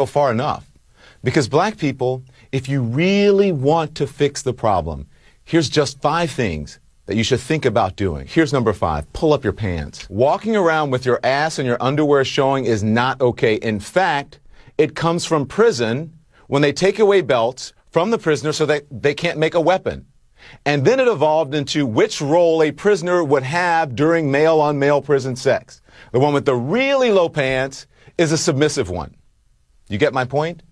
go far enough. Because black people, if you really want to fix the problem, here's just 5 things that you should think about doing. Here's number 5. Pull up your pants. Walking around with your ass and your underwear showing is not okay. In fact, it comes from prison when they take away belts from the prisoner so that they can't make a weapon. And then it evolved into which role a prisoner would have during male-on-male prison sex. The one with the really low pants is a submissive one. You get my point?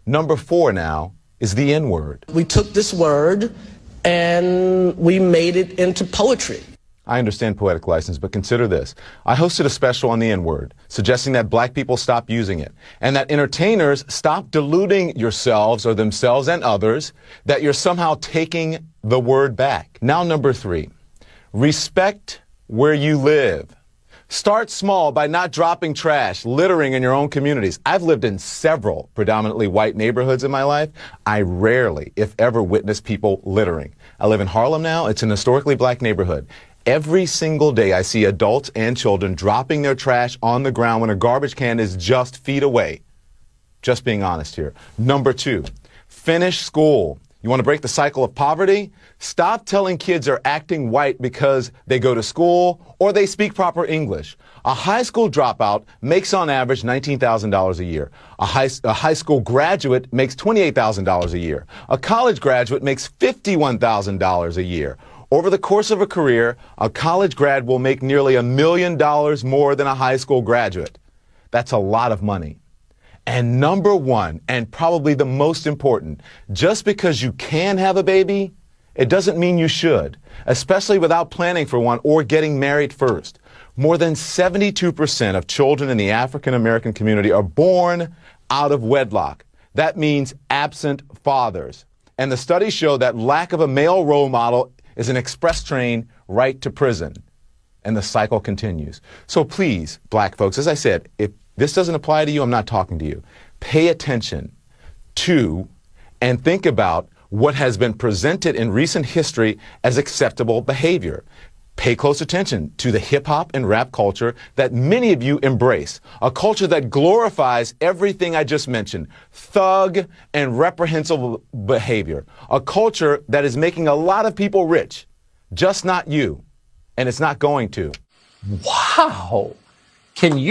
Number 4 now is the N-word. We took this word and we made it into poetry. I understand poetic license, but consider this. I hosted a special on the N-word, suggesting that black people stop using it, and that entertainers stop deluding yourselves or themselves and others that you're somehow taking the word back. Now, number 3, respect where you live. Start small by not dropping trash, littering in your own communities. I've lived in several predominantly white neighborhoods in my life. I rarely, if ever, witness people littering. I live in Harlem now. It's an historically black neighborhood. Every single day I see adults and children dropping their trash on the ground when a garbage can is just feet away. Just being honest here. Number 2, finish school. You want to break the cycle of poverty? Stop telling kids they're acting white because they go to school or they speak proper English. A high school dropout makes on average $19,000 a year. A high school graduate makes $28,000 a year. A college graduate makes $51,000 a year. Over the course of a career, a college grad will make nearly $1 million more than a high school graduate. That's a lot of money. And number 1, and probably the most important, just because you can have a baby, it doesn't mean you should, especially without planning for one or getting married first. More than 72% of children in the African American community are born out of wedlock. That means absent fathers. And the studies show that lack of a male role model is an express train right to prison. And the cycle continues. So please, black folks, as I said, if this doesn't apply to you, I'm not talking to you. Pay attention to and think about what has been presented in recent history as acceptable behavior. Pay close attention to the hip-hop and rap culture that many of you embrace, a culture that glorifies everything I just mentioned, thug and reprehensible behavior, a culture that is making a lot of people rich, just not you, and it's not going to. Wow. Can you